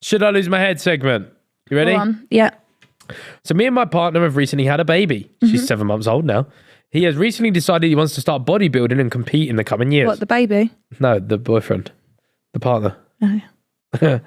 Should I lose my head segment? You ready? Go on. Yeah. So me and my partner have recently had a baby. She's 7 months old now. He has recently decided he wants to start bodybuilding and compete in the coming years. What, the baby? No, the boyfriend. The partner. Oh,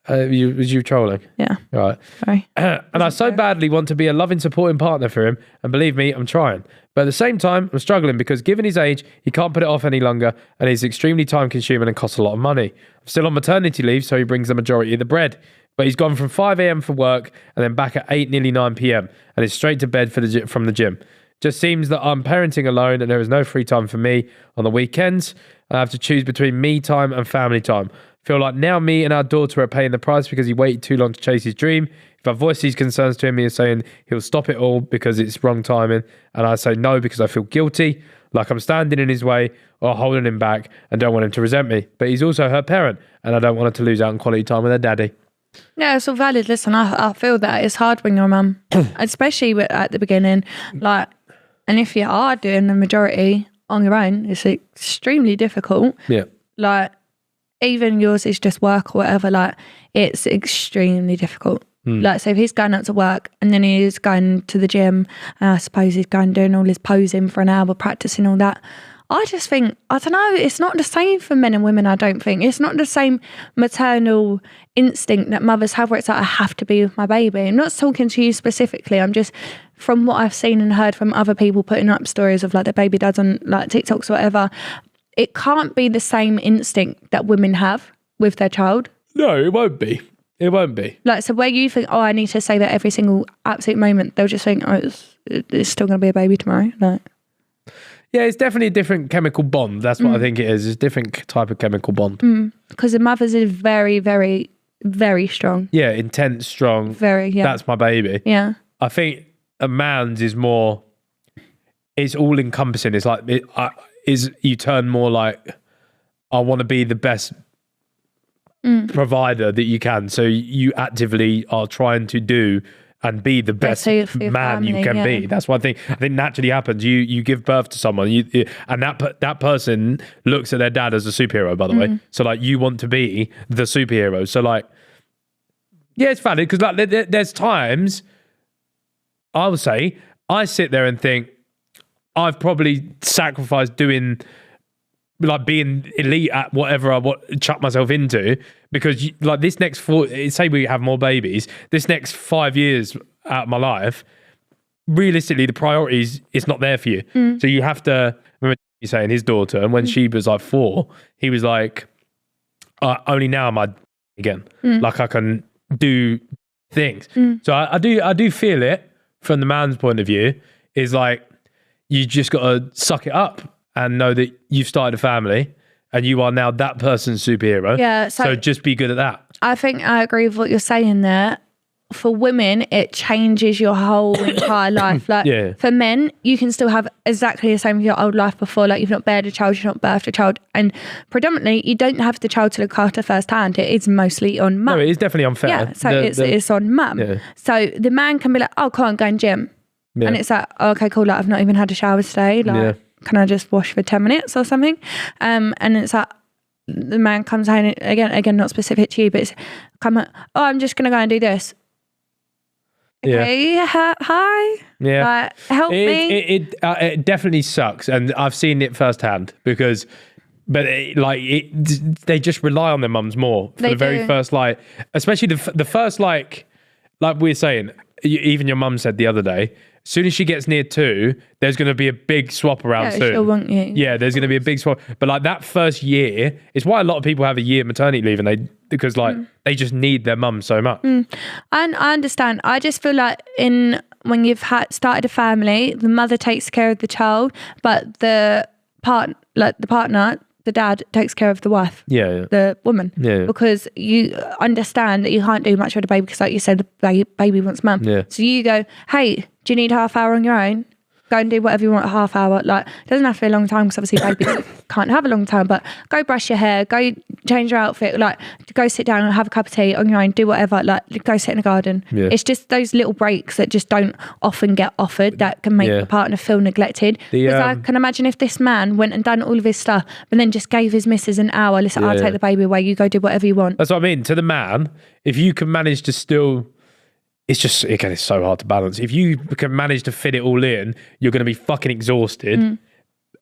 Was you trolling? yeah. Right. Sorry. And I so badly want to be a loving, supporting partner for him. And believe me, I'm trying. But at the same time, I'm struggling because given his age, he can't put it off any longer. And he's extremely time consuming and costs a lot of money. I'm still on maternity leave, so he brings the majority of the bread. But he's gone from 5 a.m. for work and then back at 8, nearly 9 p.m. and is straight to bed from the gym. Just seems that I'm parenting alone and there is no free time for me on the weekends. I have to choose between me time and family time. Feel like now me and our daughter are paying the price because he waited too long to chase his dream. If I voice these concerns to him, he is saying he'll stop it all because it's wrong timing. And I say no because I feel guilty, like I'm standing in his way or holding him back and don't want him to resent me. But he's also her parent and I don't want her to lose out on quality time with her daddy. Yeah, it's all valid. Listen, I feel that it's hard when you're a mum, especially at the beginning. Like, and if you are doing the majority on your own, it's extremely difficult. Yeah. Like, even yours is just work or whatever, like, it's extremely difficult. Like, so if he's going out to work and then he's going to the gym, and I suppose he's going doing all his posing for an hour, practicing all that. I just think, I don't know, it's not the same for men and women, I don't think. It's not the same maternal instinct that mothers have where it's like, I have to be with my baby. I'm not talking to you specifically. I'm just, from what I've seen and heard from other people putting up stories of like their baby dads on like TikToks or whatever, it can't be the same instinct that women have with their child. No, it won't be. It won't be. Like, so where you think, oh, I need to say that every single absolute moment, they'll just think, oh, it's still going to be a baby tomorrow. Like, yeah, it's definitely a different chemical bond. That's what I think it is. It's a different type of chemical bond. Because the mothers is very, very, very strong. Yeah, intense, strong. Very, yeah. That's my baby. Yeah. I think a man's is more, it's all encompassing. It's like, you turn more like, I want to be the best provider that you can. So you actively are trying to do and be the best man family, you can be. That's what I think naturally happens. You give birth to someone, and that person looks at their dad as a superhero, by the way. So like, you want to be the superhero. So like, yeah, it's valid because like there's times I would say I sit there and think I've probably sacrificed doing like being elite at whatever I chuck myself into, because like this next say we have more babies, this next 5 years out of my life, realistically the priorities, it's not there for you. So you have to remember you saying his daughter, and when she was like 4, he was like, only now am I again, like I can do things. So I do feel it from the man's point of view, is like, you just got to suck it up and know that you've started a family and you are now that person's superhero. Yeah. So just be good at that. I think I agree with what you're saying there. For women, it changes your whole entire life. Like for men, you can still have exactly the same as your old life before. Like, you've not bared a child, you've not birthed a child. And predominantly, you don't have the child to look after firsthand. It is mostly on mum. No, it is definitely unfair. Yeah, so it's on mum. Yeah. So the man can be like, oh, come on, go and gym. Yeah. And it's like, oh, okay, cool. Like, I've not even had a shower today. Like, can I just wash for 10 minutes or something? And it's like, the man comes home, again, not specific to you, but it's come on, oh, I'm just going to go and do this. Okay, hi. Yeah. Like, help me. It definitely sucks. And I've seen it firsthand because, they just rely on their mums more for the very first, like, especially the first, like we were saying, even your mum said the other day, as soon as she gets near 2, there's going to be a big swap around soon. She'll want you. Yeah, there's going to be a big swap. But like that first year, it's why a lot of people have a year maternity leave, and because they just need their mum so much. And I understand. I just feel like when you've started a family, the mother takes care of the child, but the partner, the dad takes care of the wife, the woman, because you understand that you can't do much with the baby because, like you said, the baby wants mum. So you go, hey, do you need half hour on your own? Go and do whatever you want a half hour. Like, it doesn't have to be a long time because obviously babies can't have a long time, but go brush your hair, go change your outfit, like go sit down and have a cup of tea on your own, do whatever, like go sit in the garden. Yeah. It's just those little breaks that just don't often get offered that can make the partner feel neglected. Because I can imagine if this man went and done all of his stuff but then just gave his missus an hour, listen, I'll take the baby away, you go do whatever you want. That's what I mean. To the man, if you can manage to still... It's just, again, it's so hard to balance. If you can manage to fit it all in, you're going to be fucking exhausted.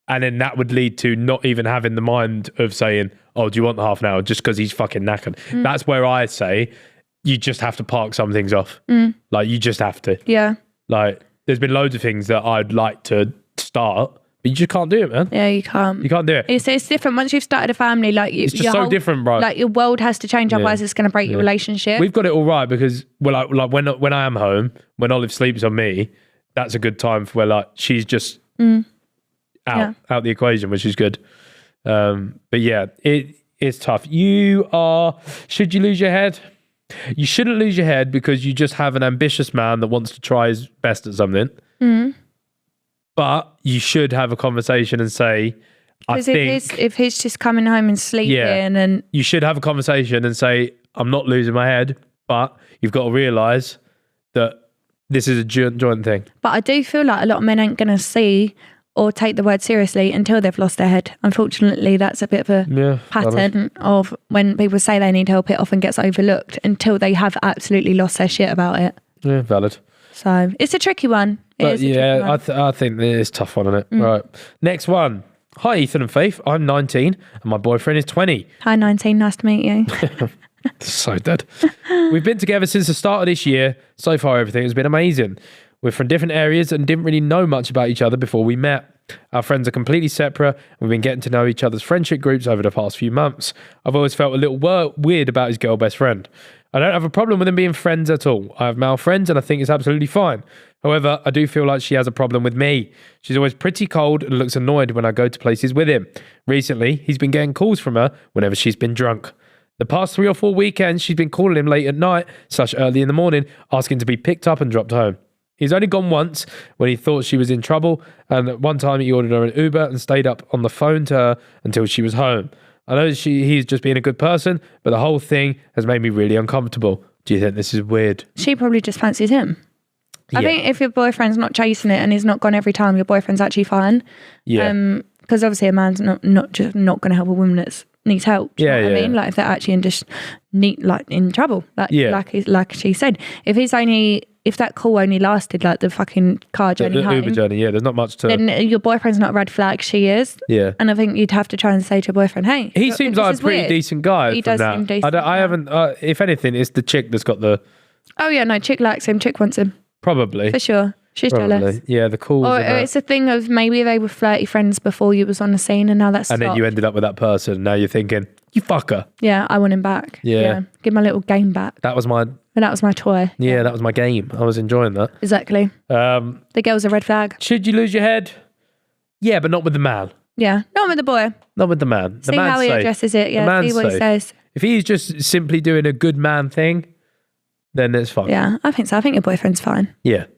And then that would lead to not even having the mind of saying, oh, do you want the half an hour just because he's fucking knackered? That's where I say you just have to park some things off. Like, you just have to. Yeah. Like, there's been loads of things that I'd like to start, but you just can't do it, man. Yeah, you can't. You can't do it. It's different. Once you've started a family, like it's just so different, bro. Like, your world has to change, otherwise it's going to break your relationship. We've got it all right because, well, like when I am home, when Olive sleeps on me, that's a good time for where like she's just out the equation, which is good. But yeah, it's tough. Should you lose your head? You shouldn't lose your head because you just have an ambitious man that wants to try his best at something. But you should have a conversation and say, if he's just coming home and sleeping, and you should have a conversation and say, I'm not losing my head, but you've got to realise that this is a joint thing. But I do feel like a lot of men ain't going to see or take the word seriously until they've lost their head. Unfortunately, that's a bit of a pattern of when people say they need help, it often gets overlooked until they have absolutely lost their shit about it. Yeah, valid. So it's a tricky one. But yeah, I think it's a tough one, isn't it? Right. Next one. Hi, Ethan and Faith. I'm 19 and my boyfriend is 20. Hi, 19. Nice to meet you. So dead. We've been together since the start of this year. So far, everything has been amazing. We're from different areas and didn't really know much about each other before we met. Our friends are completely separate. We've been getting to know each other's friendship groups over the past few months. I've always felt a little weird about his girl best friend. I don't have a problem with them being friends at all. I have male friends and I think it's absolutely fine. However, I do feel like she has a problem with me. She's always pretty cold and looks annoyed when I go to places with him. Recently, he's been getting calls from her whenever she's been drunk. The past 3 or 4 weekends, she's been calling him late at night, / early in the morning, asking to be picked up and dropped home. He's only gone once when he thought she was in trouble, and at one time he ordered her an Uber and stayed up on the phone to her until she was home. I know he's just being a good person, but the whole thing has made me really uncomfortable. Do you think this is weird? She probably just fancies him. I think if your boyfriend's not chasing it and he's not gone every time, your boyfriend's actually fine. Yeah. Because obviously a man's not going to help a woman that needs help. Do you know what I mean? Like if they're actually in trouble. Like she said, if that call only lasted like the fucking car journey home, Uber journey, there's not much to... Then your boyfriend's not a red flag, she is. Yeah. And I think you'd have to try and say to your boyfriend, hey... He seems like a pretty decent guy. He does seem decent. I haven't... if anything, it's the chick that's got the... Oh yeah, no, chick likes him, chick wants him. Probably. For sure. She's jealous. Yeah, the calls. Or it's a thing of maybe they were flirty friends before you was on the scene and now that's and then you ended up with that person. Now you're thinking, you fucker. Yeah, I want him back. Yeah. Give my little game back. That was my toy. Yeah, that was my game. I was enjoying that. Exactly. The girl's a red flag. Should you lose your head? Yeah, but not with the man. Yeah, not with the boy. Not with the man. See how he addresses it. Yeah, see what he says. If he's just simply doing a good man thing, then it's fine. Yeah, I think so. I think your boyfriend's fine. Yeah.